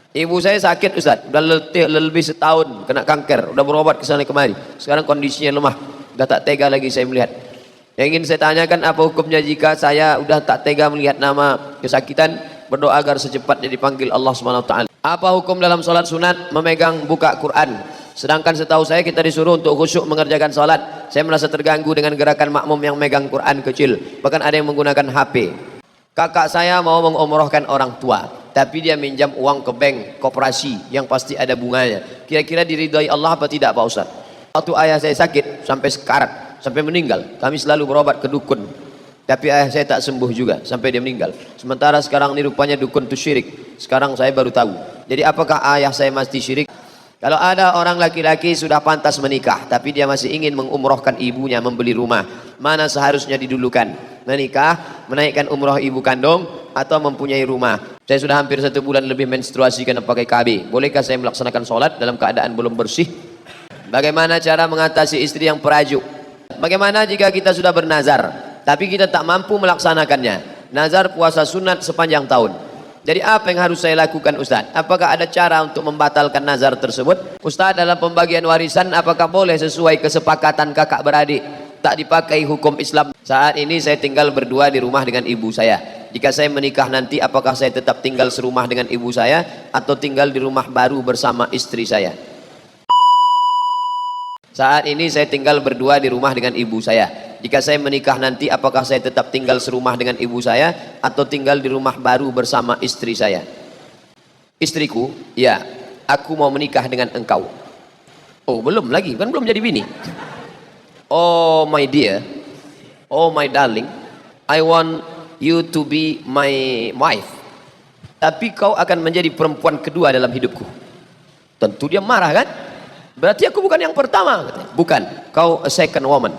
Ibu saya sakit Ustaz, udah lebih setahun kena kanker, udah berobat ke sana kemari. Sekarang kondisinya lemah, udah tak tega lagi saya melihat. Yang ingin saya tanyakan, apa hukumnya jika saya udah tak tega melihat nama kesakitan, berdoa agar secepatnya dipanggil Allah SWT. Apa hukum dalam sholat sunat memegang buka Quran? Sedangkan setahu saya kita disuruh untuk khusyuk mengerjakan sholat. Saya merasa terganggu dengan gerakan makmum yang megang Quran kecil, bahkan ada yang menggunakan HP. Kakak saya mau mengumrohkan orang tua, tapi dia minjam uang ke bank koperasi yang pasti ada bunganya. Kira-kira diridhoi Allah apa tidak Pak Ustaz? Waktu ayah saya sakit sampai sekarat, sampai meninggal, kami selalu berobat ke dukun, tapi ayah saya tak sembuh juga sampai dia meninggal. Sementara sekarang ini rupanya dukun itu syirik. Sekarang saya baru tahu. Jadi apakah ayah saya masih syirik? Kalau ada orang laki-laki sudah pantas menikah, tapi dia masih ingin mengumrohkan ibunya, membeli rumah, mana seharusnya didulukan? Menikah, menaikkan umroh ibu kandung, atau mempunyai rumah? Saya sudah hampir 1 bulan lebih menstruasi karena pakai KB. Bolehkah saya melaksanakan sholat dalam keadaan belum bersih? Bagaimana cara mengatasi istri yang perajuk? Bagaimana jika kita sudah bernazar, tapi kita tak mampu melaksanakannya? Nazar puasa sunat sepanjang tahun. Jadi apa yang harus saya lakukan Ustaz? Apakah ada cara untuk membatalkan nazar tersebut? Ustaz, dalam pembagian warisan apakah boleh sesuai kesepakatan kakak beradik? Tak dipakai hukum Islam. Saat ini saya tinggal berdua di rumah dengan ibu saya. Jika saya menikah nanti, apakah saya tetap tinggal serumah dengan ibu saya atau tinggal di rumah baru bersama istri saya? Saat ini saya tinggal berdua di rumah dengan ibu saya. Jika saya menikah nanti, apakah saya tetap tinggal serumah dengan ibu saya atau tinggal di rumah baru bersama istri saya? Istriku, ya, aku mau menikah dengan engkau. Oh, belum lagi, kan belum jadi bini. Oh my dear, oh my darling, I want you to be my wife. Tapi kau akan menjadi perempuan kedua dalam hidupku. Tentu dia marah kan? Berarti aku bukan yang pertama. Bukan, kau a second woman,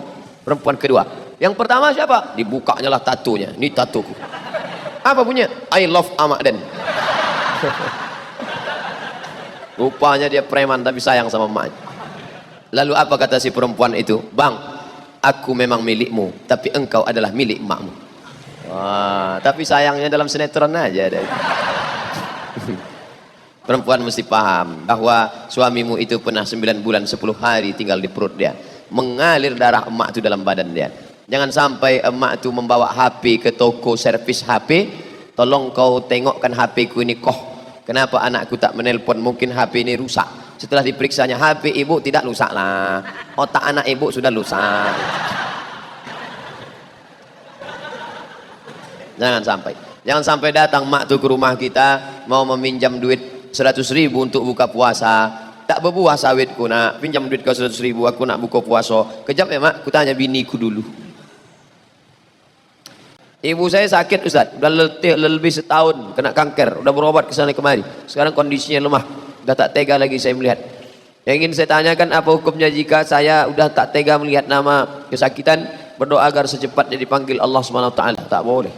perempuan kedua. Yang pertama siapa? Dibukanya lah tatunya. Ini tatuku. Apa punya? I love Ahmad Den. Rupanya dia preman tapi sayang sama emaknya. Lalu apa kata si perempuan itu? Bang, aku memang milikmu, tapi engkau adalah milik emakmu. Wah, tapi sayangnya dalam sinetron aja deh. Perempuan mesti paham bahwa suamimu itu pernah 9 bulan 10 hari tinggal di perut dia, mengalir darah emak itu dalam badan dia. Jangan sampai emak itu membawa HP ke toko servis HP. Tolong kau tengokkan HP ku ini koh, kenapa anakku tak menelpon? Mungkin HP ini rusak. Setelah diperiksanya, HP ibu tidak rusak lah, otak anak ibu sudah rusak. Jangan sampai datang mak tuh ke rumah kita mau meminjam duit 100.000 untuk buka puasa. Tak berbuah sawitku nak, pinjam duit kau 100.000, aku nak buka puasa. Kejap ya mak, ku tanya biniku dulu. Ibu saya sakit Ustaz, udah lebih setahun kena kanker, udah berobat ke sana kemari. Sekarang kondisinya lemah, udah tak tega lagi saya melihat. Yang ingin saya tanyakan, apa hukumnya jika saya udah tak tega melihat nama kesakitan, berdoa agar secepatnya dipanggil Allah SWT? Tak boleh.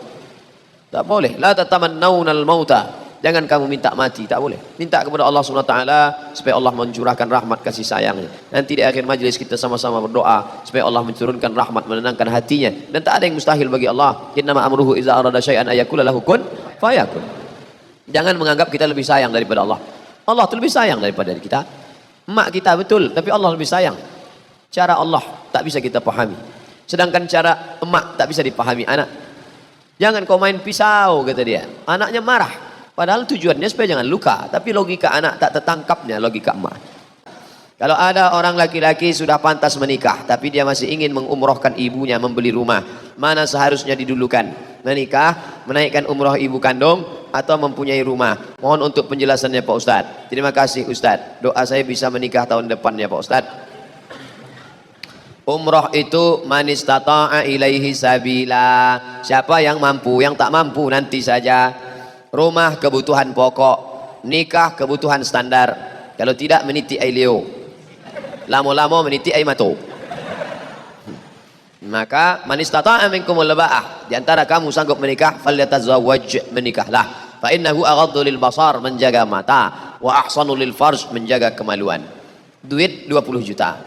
Tak boleh. La tatamannawna al-mauta. Jangan kamu minta mati, tak boleh. Minta kepada Allah SWT supaya Allah mencurahkan rahmat kasih sayangnya. Nanti di akhir majlis kita sama-sama berdoa supaya Allah mencurahkan rahmat, menenangkan hatinya. Dan tak ada yang mustahil bagi Allah. Innama amruhu iza arada syai'an ayakula lahu kun fayakun. Jangan menganggap kita lebih sayang daripada Allah. Allah itu lebih sayang daripada kita. Emak kita betul, tapi Allah lebih sayang. Cara Allah tak bisa kita pahami. Sedangkan cara emak tak bisa dipahami anak. Jangan kau main pisau, kata dia. Anaknya marah. Padahal tujuannya supaya jangan luka, tapi logika anak tak tertangkapnya logika emak. Kalau ada orang laki-laki sudah pantas menikah, tapi dia masih ingin mengumrohkan ibunya, membeli rumah, mana seharusnya didulukan? Menikah, menaikkan umroh ibu kandung, atau mempunyai rumah? Mohon untuk penjelasannya Pak Ustadz. Terima kasih Ustadz. Doa saya bisa menikah tahun depan ya Pak Ustadz. Umroh itu manis tata'a ilaihi sabila. Siapa yang mampu, yang tak mampu nanti saja. Rumah kebutuhan pokok, nikah kebutuhan standar. Kalau tidak meniti ai leo, lamo-lamo meniti ai mato. Maka man istata'a minkumul ba'ah, di antara kamu sanggup menikah, falyatazawwaj, menikahlah. Fa innahu aghaddu lil basar, menjaga mata, wa ahsanu lil farj, menjaga kemaluan. Duit 20 juta.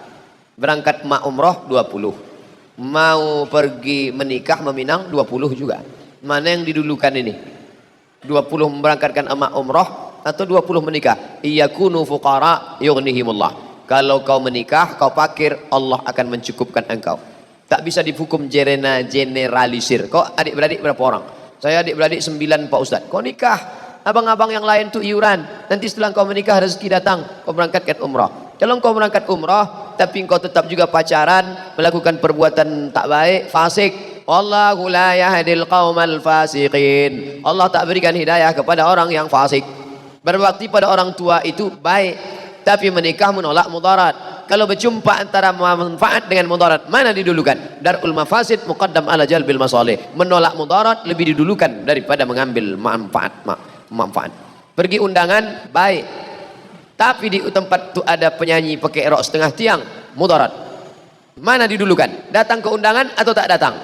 Berangkat mak umroh 20. Mau pergi menikah meminang 20 juga. Mana yang didulukan ini? 20 memberangkatkan emak umroh atau 20 menikah. Iyakunu fuqara yughnihimullah. Kalau kau menikah, kau fakir, Allah akan mencukupkan engkau. Tak bisa dihukum generalisir. Kau adik-beradik berapa orang? Saya adik-beradik 9 Pak Ustaz. Kau nikah, abang-abang yang lain tuh iuran. Nanti setelah kau menikah rezeki datang, kau berangkatkan umrah. Kalau kau berangkat umrah, tapi kau tetap juga pacaran, melakukan perbuatan tak baik, fasik. Wallahu la yahdil qaumal fasiqin. Allah tak berikan hidayah kepada orang yang fasik. Berbakti pada orang tua itu baik, tapi menikah menolak mudarat. Kalau berjumpa antara manfaat dengan mudarat, mana didulukan? Darul mafasid muqaddam ala jalbil masalih. Menolak mudarat lebih didulukan daripada mengambil manfaat. Pergi undangan baik, tapi di tempat itu ada penyanyi pakai rok setengah tiang, mudarat. Mana didulukan? Datang ke undangan atau tak datang?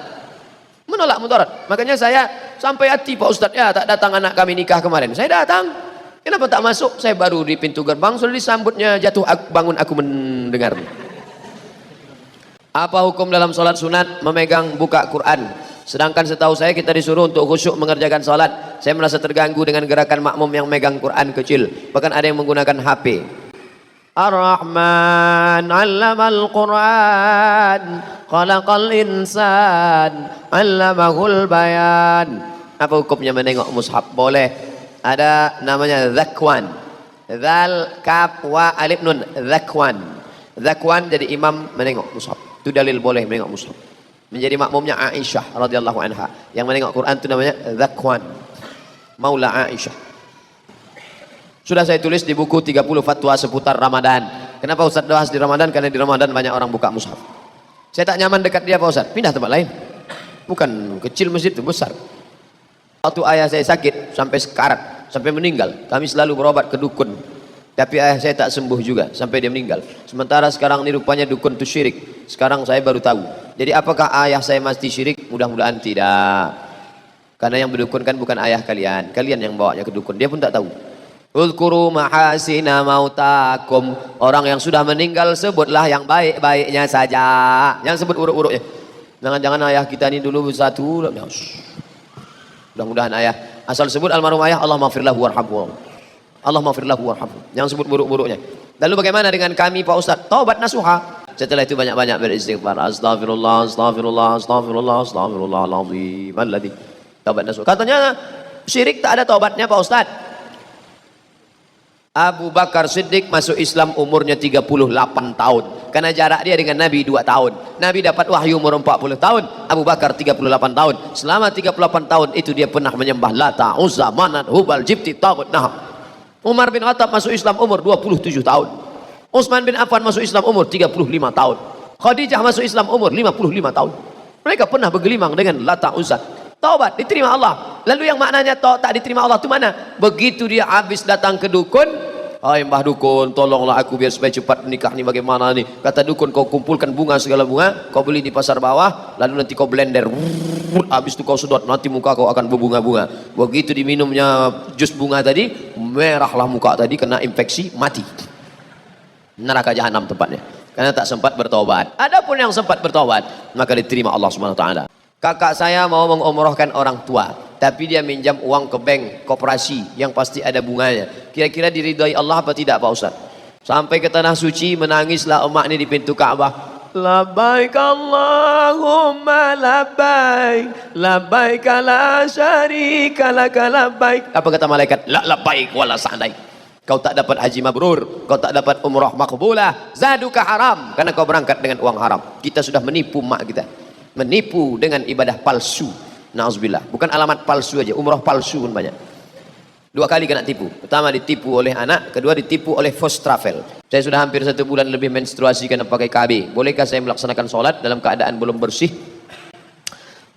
Menolak mudarat. Makanya saya sampai hati Pak Ustadz, ya tak datang anak kami nikah kemarin. Saya datang. Kenapa tak masuk? Saya baru di pintu gerbang, sudah disambutnya jatuh bangun aku mendengar. Apa hukum dalam sholat sunat memegang buka Quran? Sedangkan setahu saya kita disuruh untuk khusyuk mengerjakan sholat. Saya merasa terganggu dengan gerakan makmum yang megang Quran kecil. Bahkan ada yang menggunakan HP. Ar-Rahman 'allamal Qur'an khalaqal insan 'allamahul bayan. Apa hukumnya menengok mushaf? Boleh. Ada namanya zakwan. Zal kaf wa alif nun, zakwan. Zakwan jadi imam menengok mushaf. Itu dalil boleh menengok mushaf. Menjadi makmumnya Aisyah radhiyallahu anha. Yang menengok Quran itu namanya zakwan. Maula Aisyah. Sudah saya tulis di buku 30 fatwa seputar Ramadan. Kenapa Ustaz bahas di Ramadan? Karena di Ramadan banyak orang buka mushaf. Saya tak nyaman dekat dia Pak Ustaz. Pindah tempat lain. Bukan kecil masjid itu, besar. Waktu ayah saya sakit sampai sekarat, sampai meninggal, kami selalu berobat ke dukun. Tapi ayah saya tak sembuh juga sampai dia meninggal. Sementara sekarang ini rupanya dukun itu syirik. Sekarang saya baru tahu. Jadi apakah ayah saya mesti syirik? Mudah-mudahan tidak. Karena yang berdukun kan bukan ayah kalian. Kalian yang bawanya ke dukun. Dia pun tak tahu. Uzkuru mahasina mautakum. Orang yang sudah meninggal sebutlah yang baik-baiknya saja. Yang sebut buruk-buruknya. Jangan-jangan ayah kita ini dulu bersatu. Mudah-mudahan ayah asal sebut almarhum ayah, Allah maghfirlahu warhamhu. Allah maghfirlahu warhamhu. Yang sebut buruk-buruknya. Lalu bagaimana dengan kami Pak Ustaz? Taubat nasuha. Setelah itu banyak-banyak beristighfar. Astagfirullah, astagfirullah, astagfirullah, astagfirullahaladzim. Alladzi. Taubat nasuha. Katanya syirik tak ada taubatnya Pak Ustaz. Abu Bakar Siddiq masuk Islam umurnya 38 tahun. Karena jarak dia dengan Nabi 2 tahun. Nabi dapat wahyu umur 40 tahun. Abu Bakar 38 tahun. Selama 38 tahun itu dia pernah menyembah Lata, Uzza, Manat, Hubal, Jibti, Tagut, Nahab. Umar bin Khattab masuk Islam umur 27 tahun. Utsman bin Affan masuk Islam umur 35 tahun. Khadijah masuk Islam umur 55 tahun. Mereka pernah bergelimang dengan Lata, Uzza. Taubat diterima Allah. Lalu yang maknanya tak diterima Allah itu mana? Begitu dia habis datang ke dukun, hai mbah dukun, tolonglah aku biar supaya cepat menikah nih, bagaimana nih? Kata dukun, kau kumpulkan bunga, segala bunga, kau beli di pasar bawah, lalu nanti kau blender, habis itu kau sedot, nanti muka kau akan berbunga-bunga. Begitu diminumnya jus bunga tadi, merahlah muka tadi, kena infeksi, mati. Neraka jahanam tempatnya. Karena tak sempat bertobat. Adapun yang sempat bertobat, maka diterima Allah Subhanahu wa taala. Kakak saya mau mengumrohkan orang tua, tapi dia minjam uang ke bank koperasi yang pasti ada bunganya. Kira-kira diridhai Allah apa tidak Pak Ustaz? Sampai ke tanah suci menangislah emak ini di pintu Ka'bah. Labbaik Allahumma labbaik, labbaik la syarika laka labbaik. Apa kata malaikat? La labbaik wala sa'daik. Kau tak dapat haji mabrur, kau tak dapat umrah makbulah, zaduka haram, karena kau berangkat dengan uang haram. Kita sudah menipu mak kita. Menipu dengan ibadah palsu. Nauzubillah. Bukan alamat palsu aja, umrah palsu pun banyak. 2 kali kena tipu. Pertama ditipu oleh anak, kedua ditipu oleh first travel. Saya sudah hampir 1 bulan lebih menstruasi karena pakai KB. Bolehkah saya melaksanakan sholat dalam keadaan belum bersih?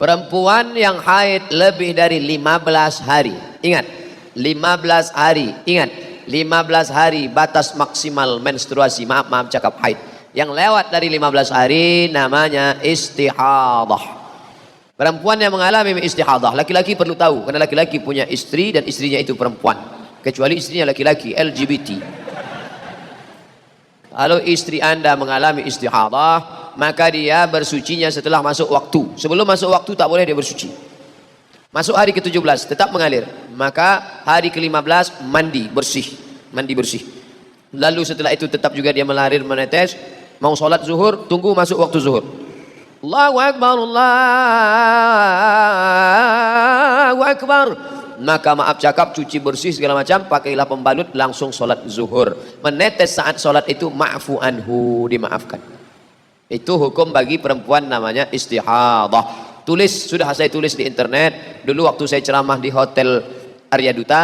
Perempuan yang haid lebih dari 15 hari. Ingat, 15 hari. Ingat, 15 hari batas maksimal menstruasi. Maaf cakap haid. Yang lewat dari 15 hari namanya istihadah. Perempuan yang mengalami istihadah, laki-laki perlu tahu, karena laki-laki punya istri dan istrinya itu perempuan, kecuali istrinya laki-laki LGBT. Kalau istri Anda mengalami istihadah, maka dia bersucinya setelah masuk waktu. Sebelum masuk waktu tak boleh dia bersuci. Masuk hari ke-17 tetap mengalir, maka hari ke-15 mandi bersih, mandi bersih. Lalu setelah itu tetap juga dia mengalir menetes. Mau sholat zuhur, tunggu masuk waktu zuhur. Allahu Akbar, Allahu Akbar. Maka maaf cakap, cuci bersih segala macam, pakailah pembalut, langsung sholat zuhur. Menetes saat sholat itu ma'fu anhu, dimaafkan. Itu hukum bagi perempuan namanya istihadah. Tulis, sudah saya tulis di internet. Dulu waktu saya ceramah di Hotel Arya Duta,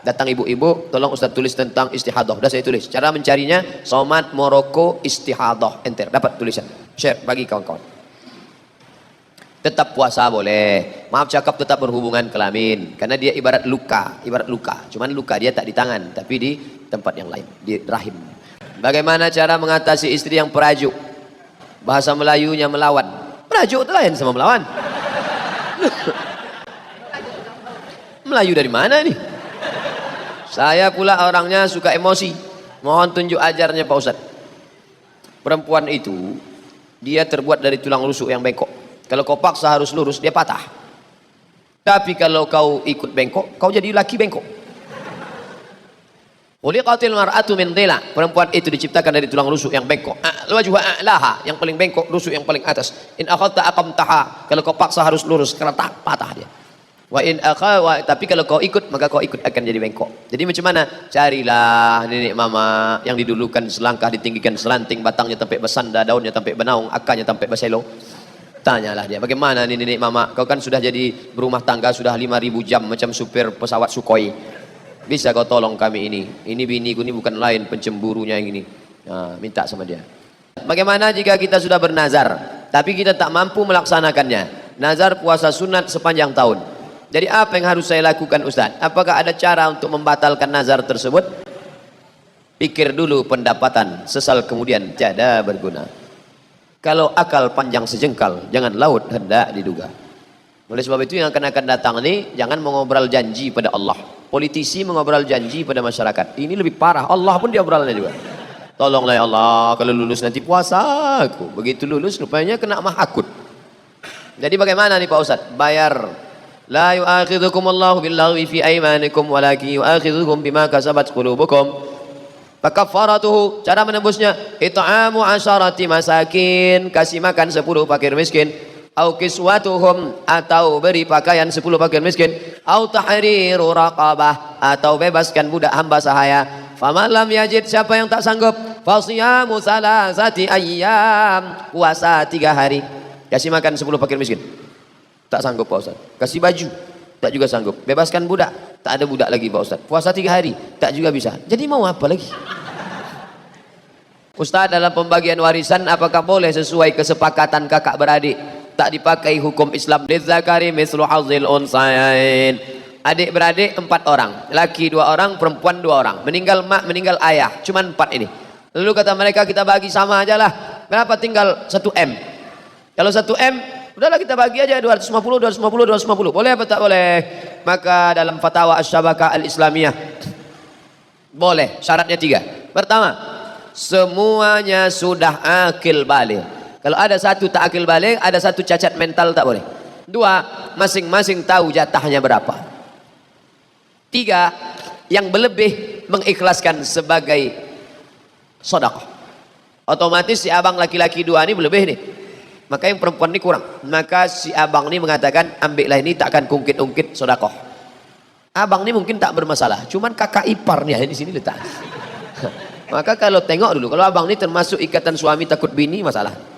datang ibu-ibu, tolong Ustaz tulis tentang istihadah. Sudah saya tulis. Cara mencarinya, Somat Moroko istihadah. Enter, dapat tulisan. Share, bagi kawan-kawan. Tetap puasa boleh. Maaf cakap, tetap berhubungan kelamin. Karena dia ibarat luka, ibarat luka. Cuman luka dia tak di tangan, tapi di tempat yang lain, di rahim. Bagaimana cara mengatasi istri yang perajuk? Bahasa Melayunya melawan. Perajuk itu lain sama melawan. Melayu dari mana nih? Saya pula orangnya suka emosi. Mohon tunjuk ajarnya Pak Ustadz. Perempuan itu dia terbuat dari tulang rusuk yang bengkok. Kalau kau paksa harus lurus, dia patah. Tapi kalau kau ikut bengkok, kau jadi laki bengkok. Khuliqatil mar'atu min dhila. Perempuan itu diciptakan dari tulang rusuk yang bengkok. Wajhu a'laha, yang paling bengkok, rusuk yang paling atas. In akhadta aqamtaha. Kalau kau paksa harus lurus, keretak, patah dia. Wa in tapi kalau kau ikut, maka kau ikut akan jadi bengkok. Jadi macam mana? Carilah nenek mama yang didulukan selangkah, ditinggikan selanting, batangnya sampai bersanda, daunnya sampai benaung, akarnya sampai berselo. Tanyalah dia, bagaimana nih nenek mama? Kau kan sudah jadi berumah tangga sudah 5.000 jam macam supir pesawat Sukhoi. Bisa kau tolong kami ini? Ini biniku ini bukan lain pencemburunya yang ini. Nah, minta sama dia. Bagaimana jika kita sudah bernazar, tapi kita tak mampu melaksanakannya? Nazar puasa sunat sepanjang tahun. Jadi apa yang harus saya lakukan Ustaz? Apakah ada cara untuk membatalkan nazar tersebut? Pikir dulu pendapatan, sesal kemudian tiada berguna. Kalau akal panjang sejengkal, jangan laut hendak diduga. Oleh sebab itu yang akan datang ini, jangan mengobrol janji pada Allah. Politisi mengobrol janji pada masyarakat. Ini lebih parah, Allah pun diobrolnya juga. Tolonglah ya Allah, kalau lulus nanti puasa aku. Begitu lulus rupanya kena mahakut. Jadi bagaimana nih Pak Ustadz? Bayar. La yu'akhidhukum Allahu billaghwi fi aymanikum walakin yu'akhidhukum bima kasabat qulubukum. Fakaffaratuhu, cara menembusnya it'amu 'asharati masakin, kasih makan 10 fakir miskin. Au kiswatuhum, atau beri pakaian 10 fakir miskin. Au tahriru raqabah, atau bebaskan budak hamba sahaya. Faman lam yajid, siapa yang tak sanggup, fasiyamu salasati ayyam, puasa 3 hari. Kasih makan 10 fakir miskin, tak sanggup Pak Ustaz. Kasih baju, tak juga sanggup. Bebaskan budak, tak ada budak lagi Pak Ustaz. Puasa 3 hari, tak juga bisa. Jadi mau apa lagi? Ustaz, dalam pembagian warisan apakah boleh sesuai kesepakatan kakak beradik? Tak dipakai hukum Islam. Lidzakari mislu hazzil unsayain. Adik beradik 4 orang, laki 2 orang, perempuan 2 orang. Meninggal mak, meninggal ayah, cuman 4 ini. Lalu kata mereka, kita bagi sama aja lah. Kenapa tinggal 1 M? Kalau 1 M, udahlah kita bagi aja 250, 250, 250. Boleh apa tak boleh? Maka dalam fatwa Asy-Syabakah Al-Islamiyah, boleh, syaratnya 3. Pertama, semuanya sudah akil baligh. Kalau ada satu tak akil balik, ada satu cacat mental, tak boleh. 2, masing-masing tahu jatahnya berapa. 3, yang berlebih mengikhlaskan sebagai sedekah. Otomatis si abang laki-laki 2 ini berlebih nih. Maka yang perempuan ini kurang. Maka si abang ini mengatakan, ambillah ini, takkan kungkit-ungkit sedekah. Abang ini mungkin tak bermasalah, cuman kakak iparnya di sini letak. Maka kalau tengok dulu, kalau abang ini termasuk ikatan suami takut bini, masalah.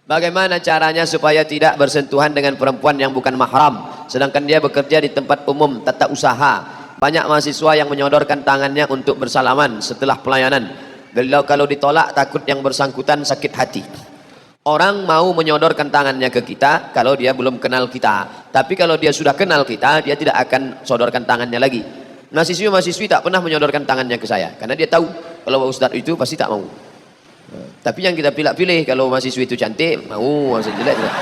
Bagaimana caranya supaya tidak bersentuhan dengan perempuan yang bukan mahram, sedangkan dia bekerja di tempat umum, tata usaha. Banyak mahasiswa yang menyodorkan tangannya untuk bersalaman setelah pelayanan. Kalau ditolak, takut yang bersangkutan sakit hati. Orang mau menyodorkan tangannya ke kita kalau dia belum kenal kita. Tapi kalau dia sudah kenal kita, dia tidak akan sodorkan tangannya lagi. Mahasiswi tak pernah menyodorkan tangannya ke saya, karena dia tahu kalau Ustadz itu pasti tak mau. Tapi yang kita pilih-pilih, kalau mahasiswi itu cantik, mau, asal jelek tidak.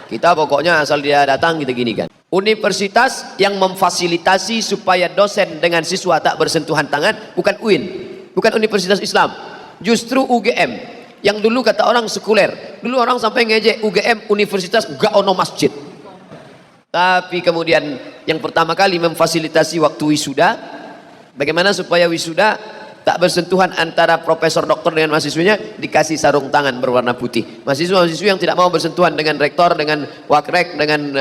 Kita pokoknya asal dia datang kita gini kan. Universitas yang memfasilitasi supaya dosen dengan siswa tak bersentuhan tangan bukan UIN, bukan Universitas Islam, justru UGM. Yang dulu kata orang sekuler, dulu orang sampai ngejek UGM universitas gak ono masjid. Tapi kemudian yang pertama kali memfasilitasi waktu wisuda, bagaimana supaya wisuda tak bersentuhan antara profesor doktor dengan mahasiswanya, dikasih sarung tangan berwarna putih. Mahasiswa-mahasiswa yang tidak mau bersentuhan dengan rektor, dengan wakrek, dengan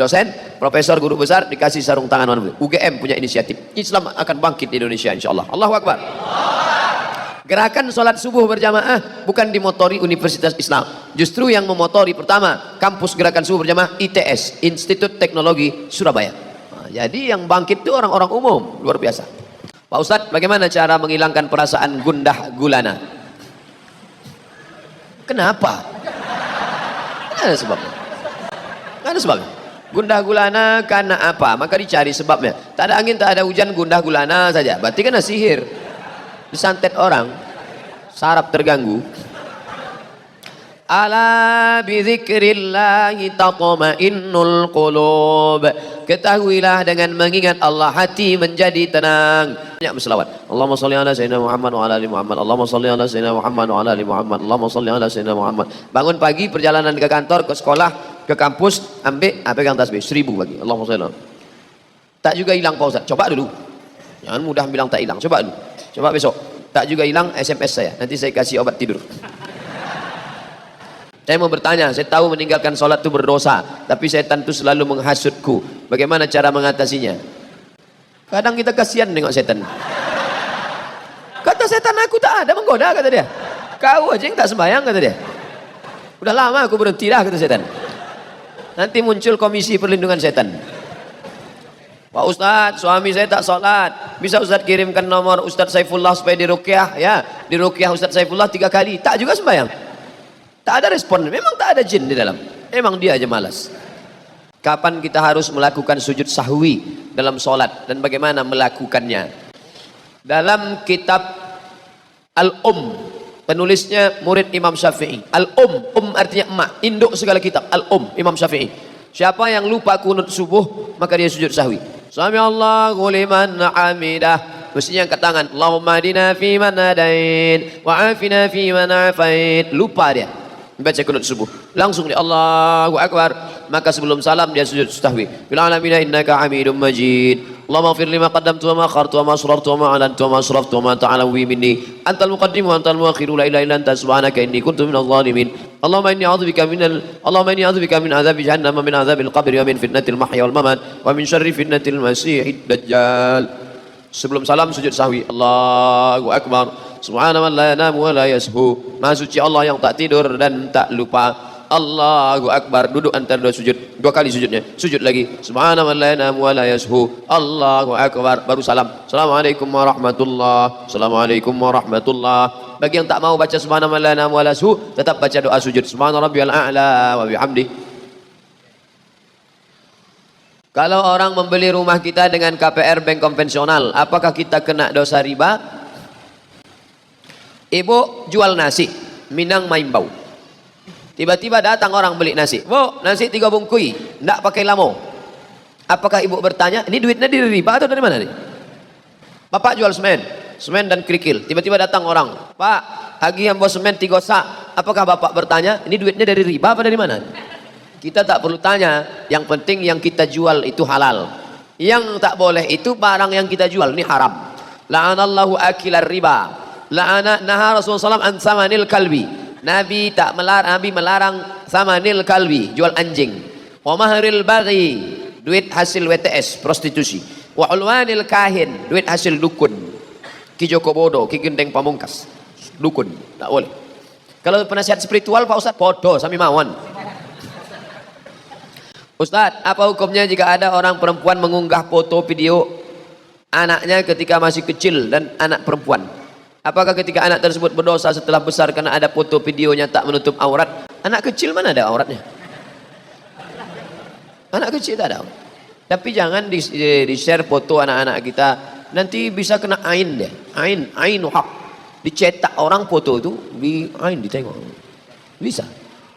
dosen, profesor, guru besar, dikasih sarung tangan warna putih. UGM punya inisiatif. Islam akan bangkit di Indonesia insyaallah. Allahu Akbar. Gerakan sholat subuh berjamaah bukan dimotori Universitas Islam. Justru yang memotori pertama kampus gerakan subuh berjamaah ITS, Institut Teknologi Surabaya. Nah, jadi yang bangkit itu orang-orang umum, luar biasa. Pak Ustadz, bagaimana cara menghilangkan perasaan gundah gulana? Kenapa? Tidak ada sebabnya. Tidak ada sebabnya. Gundah gulana karena apa? Maka dicari sebabnya. Tak ada angin, tak ada hujan, gundah gulana saja. Berarti kena sihir. Disantet orang, saraf terganggu. Ala bidzikrillahi tatma'innul qulub. Ketahuilah dengan mengingat Allah hati menjadi tenang. Banyak berselawat. Allahumma shalli ala sayyidina Muhammad wa ala ali Muhammad. Allahumma shalli ala sayyidina Muhammad wa ala ali Muhammad. Allahumma shalli ala sayyidina Muhammad. Bangun pagi perjalanan ke kantor, ke sekolah, ke kampus, ambil pegang tasbih 1000 pagi. Allahumma shalli. Tak juga hilang Pak Ustaz. Coba dulu. Jangan mudah bilang tak hilang. Coba dulu. Coba besok. Tak juga hilang SMS saya. Nanti saya kasih obat tidur. Saya mau bertanya, saya tahu meninggalkan sholat itu berdosa, tapi setan itu selalu menghasutku. Bagaimana cara mengatasinya? Kadang kita kasihan nengok setan. Kata setan, aku tak ada menggoda, kata dia. Kau aja yang tak sembahyang, kata dia. Udah lama aku berhenti dah, kata setan. Nanti muncul komisi perlindungan setan. Pak Ustadz, suami saya tak sholat. Bisa Ustadz kirimkan nomor Ustadz Saifullah supaya diruqyah, ya. Diruqyah Ustadz Saifullah 3 kali. Tak juga sembahyang. Tak ada respon. Memang tak ada jin di dalam. Memang dia aja malas. Kapan kita harus melakukan sujud sahwi dalam sholat dan bagaimana melakukannya? Dalam kitab penulisnya murid Imam Syafi'i. Artinya emak, induk segala kitab. Imam Syafi'i. Siapa yang lupa kunut subuh, maka dia sujud sahwi. Sami Allahu liman hamidah. Mestinya angkat tangan. Allahumma hadina fi man hadain wa afina fi man afait. Lupa dia baca kunut subuh. Langsung dia Allahu Akbar. Maka sebelum salam dia sujud sahwi. Bil alamin innaka Hamidum Majid. Allahumma ighfir lima qaddamtu wa ma akhartu wa ma asrartu wa ma a'lantu wa ma asraftu wa ma ta'ala minni. Antal muqaddim wa antal muakhir la ilaha illa anta subhanaka inni kuntu minadh dhalimin. Allahumma inni a'udzubika min adzabi jahannam wa min adzabil qabri wa min fitnatil mahya wal mamat wa min syarri fitnatil masiihid dajjal. Sebelum salam sujud sahwi. Allahu Akbar. Subhanallahi la yanamu wa la yashu. Maha suci Allah yang tak tidur dan tak lupa. Allahu Akbar. Duduk antara dua sujud. 2 kali sujudnya. Sujud lagi. Subhanallahi la yanamu wa la yashu. Allahu Akbar. Baru salam. Assalamualaikum warahmatullahi. Assalamualaikum warahmatullahi. Bagi yang tak mau baca subhanallahi la yanamu wa la yashu, tetap baca doa sujud. Subhana rabbiyal a'la wa bihamdi. Kalau orang membeli rumah kita dengan KPR bank konvensional, apakah kita kena dosa riba? Ibu jual nasi, Minang Maimbau. Tiba-tiba datang orang beli nasi. Bu, nasi 3 bungkui, enggak pakai lamo. Apakah ibu bertanya, ini duitnya dari riba atau dari mana nih? Bapak jual semen dan kerikil. Tiba-tiba datang orang, Pak, lagi yang bos semen 3 sak. Apakah bapak bertanya, ini duitnya dari riba apa dari mana? Kita tak perlu tanya, yang penting yang kita jual itu halal. Yang tak boleh itu barang yang kita jual, ini haram. La'anallahu akilar riba. Naha Rasulullah SAW an samanil kalbi. Nabi melarang samanil kalbi, jual anjing. Wa mahril baghi, duit hasil WTS, prostitusi. Wa ulwanil kahin, duit hasil dukun. Ki Joko Bodo, Ki Gendeng Pamungkas, dukun, tak boleh. Kalau penasihat spiritual Pak Ustadz, podo sami mawon. Ustadz, apa hukumnya jika ada orang perempuan mengunggah foto video anaknya ketika masih kecil dan anak perempuan? Apakah ketika anak tersebut berdosa setelah besar karena ada foto videonya tak menutup aurat? Anak kecil mana ada auratnya? Anak kecil tak ada aurat. Tapi jangan di-share foto anak-anak kita, nanti bisa kena ain deh. Ain hak. Dicetak orang foto itu, ditengok. Bisa.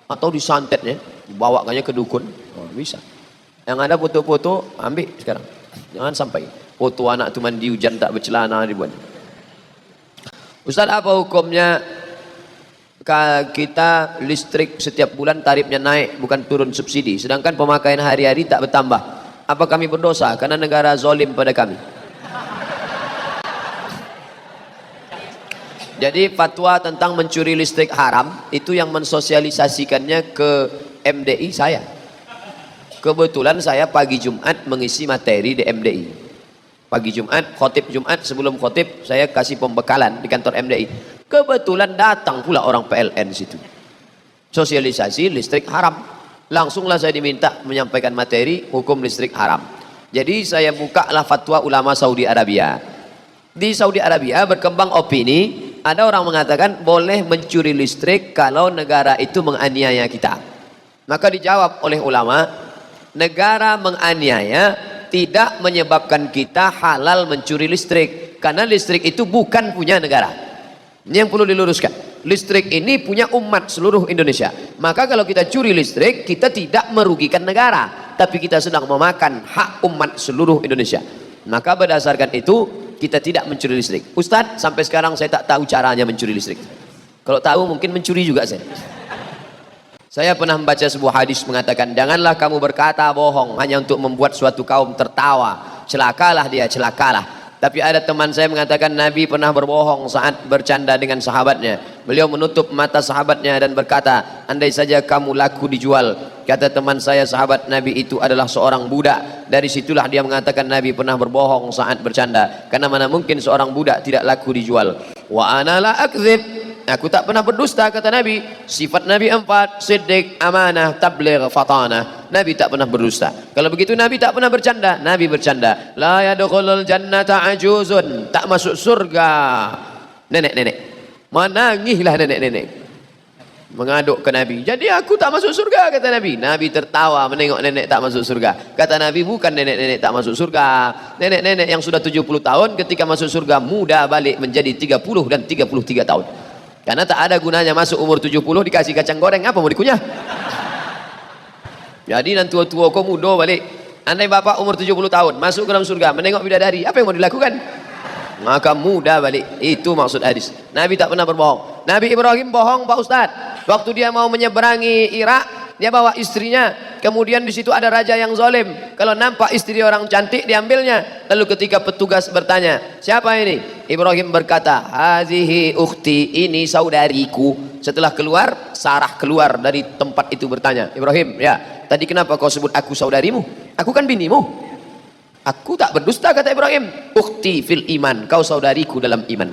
Atau disantetnya, dibawa kayaknya ke dukun. Bisa. Yang ada foto-foto ambil sekarang. Jangan sampai foto anak itu mandi hujan tak bercelana dibuat. Ustaz, apa hukumnya Kita listrik setiap bulan tarifnya naik, bukan turun subsidi, sedangkan pemakaian hari-hari tak bertambah. Apa kami berdosa karena negara zalim pada kami? Jadi fatwa tentang mencuri listrik haram itu yang mensosialisasikannya ke MDI saya. Kebetulan saya pagi Jumat mengisi materi di MDI. Pagi Jumat, khotib Jumat, sebelum khotib saya kasih pembekalan di kantor MDI. Kebetulan datang pula orang PLN situ. Sosialisasi listrik haram. Langsunglah saya diminta menyampaikan materi hukum listrik haram. Jadi saya bukalah fatwa ulama Saudi Arabia. Di Saudi Arabia berkembang opini, ada orang mengatakan boleh mencuri listrik kalau negara itu menganiaya kita. Maka dijawab oleh ulama, negara menganiaya tidak menyebabkan kita halal mencuri listrik, karena listrik itu bukan punya negara. Ini yang perlu diluruskan. Listrik ini punya umat seluruh Indonesia. Maka kalau kita curi listrik, kita tidak merugikan negara, tapi kita sedang memakan hak umat seluruh Indonesia. Maka berdasarkan itu kita tidak mencuri listrik. Ustadz, sampai sekarang saya tak tahu caranya mencuri listrik. Kalau tahu mungkin mencuri juga saya. Saya pernah membaca sebuah hadis mengatakan, janganlah kamu berkata bohong hanya untuk membuat suatu kaum tertawa. Celakalah dia, celakalah. Tapi ada teman saya mengatakan Nabi pernah berbohong saat bercanda dengan sahabatnya. Beliau menutup mata sahabatnya dan berkata, andai saja kamu laku dijual. Kata teman saya, sahabat Nabi itu adalah seorang budak. Dari situlah dia mengatakan Nabi pernah berbohong saat bercanda. Karena mana mungkin seorang budak tidak laku dijual. Wa ana la akdzib. Aku tak pernah berdusta, kata Nabi. Sifat Nabi 4, siddiq, amanah, tabligh, fatanah. Nabi tak pernah berdusta. Kalau begitu Nabi tak pernah bercanda. Nabi bercanda. La yadkhulul jannata ajuzun. Tak masuk surga nenek-nenek. Menangihlah nenek-nenek mengaduk ke Nabi. Jadi aku tak masuk surga, kata Nabi. Nabi tertawa menengok nenek tak masuk surga. Kata Nabi, bukan nenek-nenek tak masuk surga. Nenek-nenek yang sudah 70 tahun ketika masuk surga muda balik menjadi 30 dan 33 tahun. Karena tak ada gunanya masuk umur 70 dikasih kacang goreng, apa mau dikunyah? Jadi dan tua-tua kau muda balik. Andai bapak umur 70 tahun masuk ke dalam surga menengok bidadari, apa yang mau dilakukan? Maka muda balik. Itu maksud hadis. Nabi tak pernah berbohong. Nabi Ibrahim bohong, Pak Ustadz. Waktu dia mau menyeberangi Irak, dia bawa istrinya. Kemudian di situ ada raja yang zalim. Kalau nampak istri orang cantik diambilnya. Lalu ketika petugas bertanya, siapa ini? Ibrahim berkata, hazihi ukhti, ini saudariku. Setelah keluar, Sarah keluar dari tempat itu bertanya, Ibrahim, ya, tadi kenapa kau sebut aku saudarimu? Aku kan binimu. Aku tak berdusta, kata Ibrahim. Ukhti fil iman, kau saudariku dalam iman.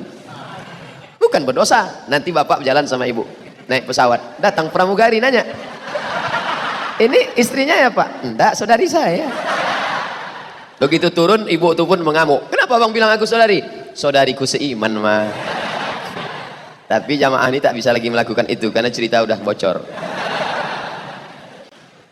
Bukan berdosa. Nanti bapak berjalan sama ibu, naik pesawat, datang pramugari nanya, ini istrinya ya pak? Enggak, saudari saya. Begitu turun, ibu itu pun mengamuk. Kenapa bang bilang aku saudari? Saudariku seiman mah. Tapi jamaah ini tak bisa lagi melakukan itu karena cerita udah bocor.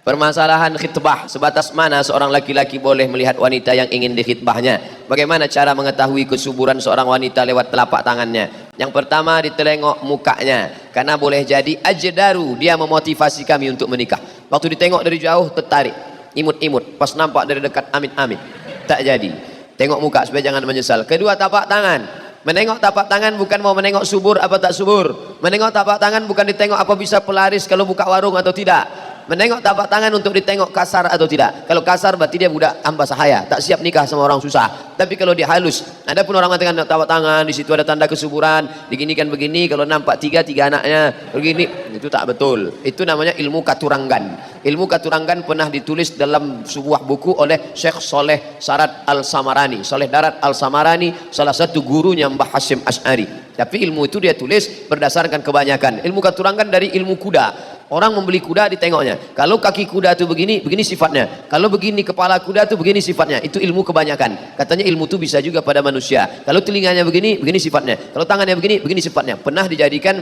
Permasalahan khitbah, sebatas mana seorang laki-laki boleh melihat wanita yang ingin dikhitbahnya? Bagaimana cara mengetahui kesuburan seorang wanita lewat telapak tangannya? Yang pertama, ditengok mukanya, karena boleh jadi ajdaru, dia memotivasi kami untuk menikah. Waktu ditengok dari jauh tertarik, imut-imut, pas nampak dari dekat amit-amit, tak jadi. Tengok muka supaya jangan menyesal. Kedua, tapak tangan. Menengok tapak tangan bukan mau menengok subur apa tak subur. Menengok tapak tangan bukan ditengok apa bisa pelaris kalau buka warung atau tidak. Menengok tapak tangan untuk ditengok kasar atau tidak. Kalau kasar berarti dia budak hamba sahaya, tak siap nikah sama orang susah. Tapi kalau dia halus, ada pun orang mengatakan tapak tangan di situ ada tanda kesuburan, diginikan begini, kalau nampak tiga anaknya begini, itu tak betul. Itu namanya ilmu katurangan. Ilmu katurangan pernah ditulis dalam sebuah buku oleh Syekh Soleh Sarat Al-Samarani. Soleh Darat Al-Samarani, salah satu gurunya Mbah Hasyim Asy'ari. Tapi ilmu itu dia tulis berdasarkan kebanyakan. Ilmu katurangan dari ilmu kuda. Orang membeli kuda ditengoknya. Kalau kaki kuda itu begini, begini sifatnya. Kalau begini kepala kuda itu begini sifatnya. Itu ilmu kebanyakan. Katanya ilmu itu bisa juga pada manusia. Kalau telinganya begini, begini sifatnya. Kalau tangannya begini, begini sifatnya. Pernah dijadikan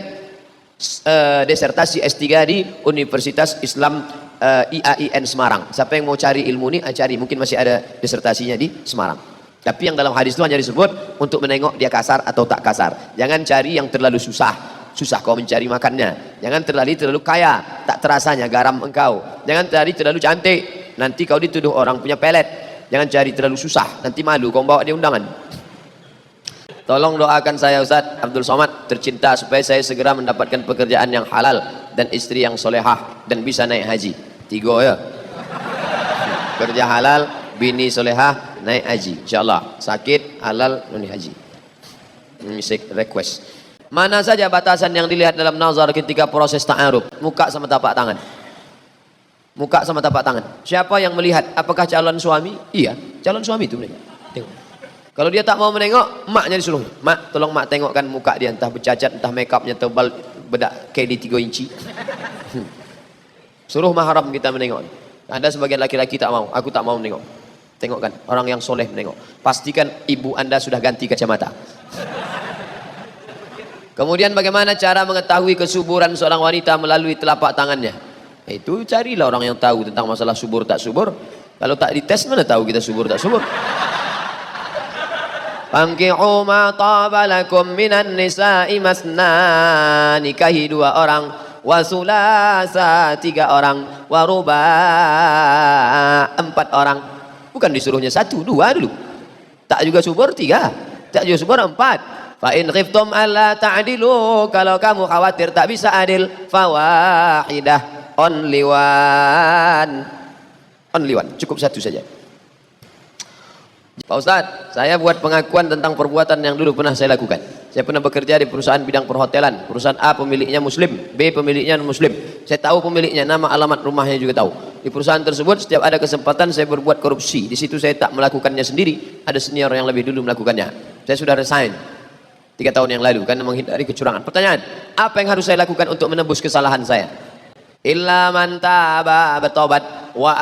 desertasi S3 di Universitas Islam IAIN Semarang. Siapa yang mau cari ilmu ini, cari. Mungkin masih ada desertasinya di Semarang. Tapi yang dalam hadis itu hanya disebut untuk menengok dia kasar atau tak kasar. Jangan cari yang terlalu susah. Susah kau mencari makannya. Jangan terlalu kaya, tak terasanya garam engkau. Jangan terlalu cantik, nanti kau dituduh orang punya pelet. Jangan cari terlalu susah, nanti malu kau bawa dia undangan. Tolong doakan saya Ustaz Abdul Somad tercinta supaya saya segera mendapatkan pekerjaan yang halal dan istri yang solehah dan bisa naik haji. 3 ya. Kerja halal, bini solehah, naik haji. Insyaallah. Sakit, halal, naik haji. Ini request. Mana saja batasan yang dilihat dalam nazar ketika proses ta'aruf? Muka sama tapak tangan. Muka sama tapak tangan. Siapa yang melihat? Apakah calon suami? Iya, calon suami itu mereka. Tengok. Kalau dia tak mau menengok, maknya disuruh. Mak, tolong mak tengokkan muka dia, entah bercacat, entah make upnya tebal, bedak KD 3 inci. Suruh mahram kita menengok. Ada sebagian laki-laki tak mau, aku tak mau menengok. Tengokkan, orang yang soleh menengok. Pastikan ibu anda sudah ganti kacamata. Kemudian bagaimana cara mengetahui kesuburan seorang wanita melalui telapak tangannya? Itu carilah orang yang tahu tentang masalah subur tak subur. Kalau tak dites mana tahu kita subur tak subur. Fankihu ma taba lakum minan nisa'i masna, nikahi 2 orang, wa sulasa 3 orang, wa ruba 4 orang. Bukan disuruhnya 1, 2 dulu. Tak juga subur 3, tak juga subur 4. Fa in khiftum alla ta'dilu, kalau kamu khawatir tak bisa adil, fawahidah, only one. Only one, cukup 1 saja. Pak Ustadz, saya buat pengakuan tentang perbuatan yang dulu pernah saya lakukan. Saya pernah bekerja di perusahaan bidang perhotelan. Perusahaan A pemiliknya muslim, B pemiliknya non muslim. Saya tahu pemiliknya, nama alamat rumahnya juga tahu. Di perusahaan tersebut setiap ada kesempatan saya berbuat korupsi. Di situ saya tak melakukannya sendiri, ada senior yang lebih dulu melakukannya. Saya sudah resign 3 tahun yang lalu karena menghindari kecurangan. Pertanyaan, apa yang harus saya lakukan untuk menebus kesalahan saya? Illa man taba, bertobat, wa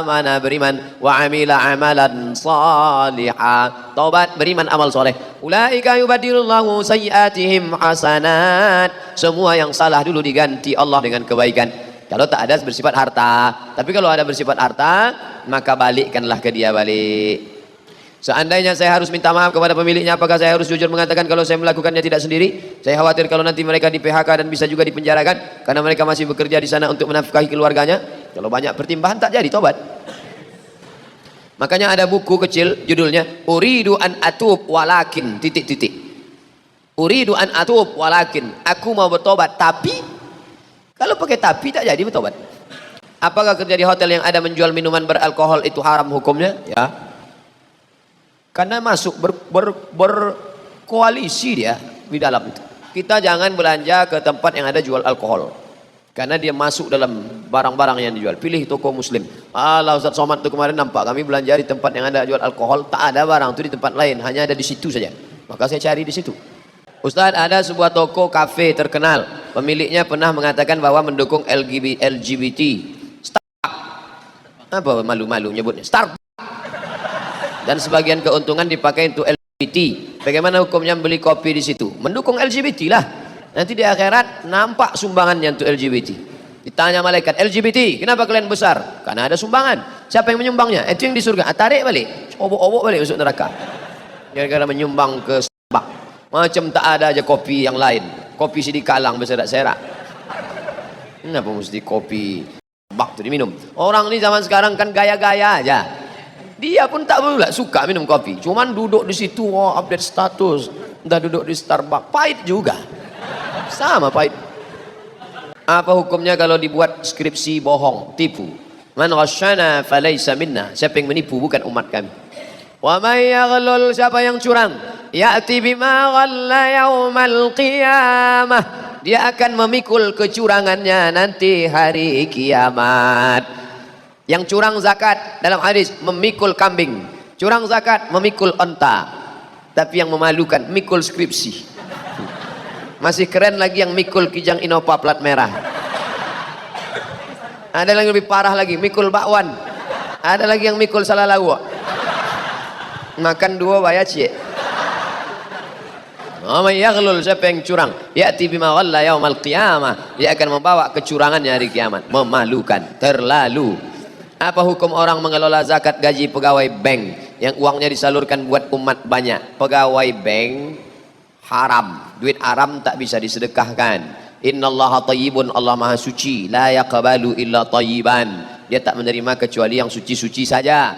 amana, beriman, wa amila amalan salihah, taubat, beriman, amal soleh. Ulaika yubadilullahu sayyiatihim hasanat. Semua yang salah dulu diganti Allah dengan kebaikan. Kalau tak ada bersifat harta, tapi kalau ada bersifat harta, maka balikkanlah ke dia balik. Seandainya saya harus minta maaf kepada pemiliknya, apakah saya harus jujur mengatakan kalau saya melakukannya tidak sendiri? Saya khawatir kalau nanti mereka di PHK dan bisa juga dipenjarakan karena mereka masih bekerja di sana untuk menafkahi keluarganya. Kalau banyak pertimbangan tak jadi tobat. Makanya ada buku kecil judulnya Uridu an atub walakin ... Uridu an atub walakin, aku mau bertobat tapi, kalau pakai tapi tak jadi bertobat. Apakah kerja di hotel yang ada menjual minuman beralkohol itu haram hukumnya? Ya. Karena masuk berkoalisi dia di dalam itu. Kita jangan belanja ke tempat yang ada jual alkohol. Karena dia masuk dalam barang-barang yang dijual. Pilih toko muslim. Allah Ustaz Somad itu kemarin nampak kami belanja di tempat yang ada jual alkohol. Tak ada barang itu di tempat lain. Hanya ada di situ saja. Maka saya cari di situ. Ustaz, ada sebuah toko kafe terkenal. Pemiliknya pernah mengatakan bahwa mendukung LGBT. Starbucks. Apa malu-malu nyebutnya? Starbucks. Dan sebagian keuntungan dipakai untuk LGBT. Bagaimana hukumnya beli kopi di situ? Mendukung LGBT lah. Nanti di akhirat nampak sumbangannya untuk LGBT. Ditanya malaikat, LGBT, kenapa kalian besar? Karena ada sumbangan. Siapa yang menyumbangnya? Itu yang di surga. Tarik balik, obok-obok balik masuk neraka. Gara-gara menyumbang ke Starbucks. Macam tak ada aja kopi yang lain. Kopi sidikalang berserak-serak. Kenapa mesti kopi Starbucks itu diminum? Orang ini zaman sekarang kan gaya-gaya aja. Dia pun tak pula suka minum kopi. Cuman duduk di situ, update status. Dah duduk di Starbucks, pahit juga. Sama pahit. Apa hukumnya kalau dibuat skripsi bohong, tipu? Man ghasyana falaysa minna. Siapa yang menipu bukan umat kami. Wa may yaghlul, siapa yang curang, ya'ti bima ghalla yaumal qiyamah. Dia akan memikul kecurangannya nanti hari kiamat. Yang curang zakat dalam hadis memikul kambing, curang zakat memikul onta. Tapi yang memalukan mikul skripsi. Masih keren lagi yang mikul Kijang Innova plat merah. Ada yang lebih parah lagi, mikul bakwan. Ada lagi yang mikul salah lawak. Makan 2 bayar cie. May yaghlul, siapa yang curang, ya'ti bima ghalla yaumal qiyamah. Dia akan membawa kecurangannya hari kiamat. Memalukan, terlalu. Apa hukum orang mengelola zakat gaji pegawai bank yang uangnya disalurkan buat umat banyak? Pegawai bank haram, duit haram tak bisa disedekahkan. Innallaha thayyibun, Allah maha suci, la yaqbalu illa thayyiban. Dia tak menerima kecuali yang suci-suci saja.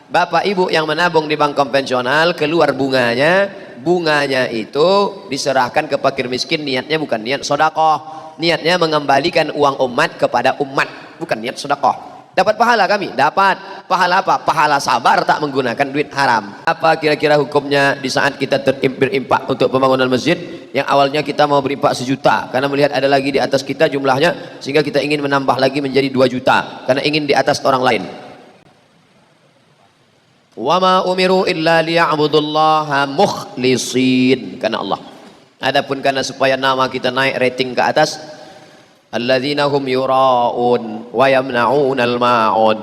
Bapak ibu yang menabung di bank konvensional, keluar bunganya bunganya itu diserahkan ke fakir miskin, niatnya bukan niat sedekah, niatnya mengembalikan uang umat kepada umat, bukan niat sedekah. Dapat pahala kami? Dapat. Pahala apa? Pahala sabar tak menggunakan duit haram. Apa kira-kira hukumnya di saat kita berimpak untuk pembangunan masjid yang awalnya kita mau berimpak 1 juta karena melihat ada lagi di atas kita jumlahnya sehingga kita ingin menambah lagi menjadi 2 juta karena ingin di atas orang lain. Wa ma umiru illa liya'budullaha mukhlisin, karena Allah. Adapun karena supaya nama kita naik rating ke atas, alladzina hum yura'un wa yamna'unal ma'un,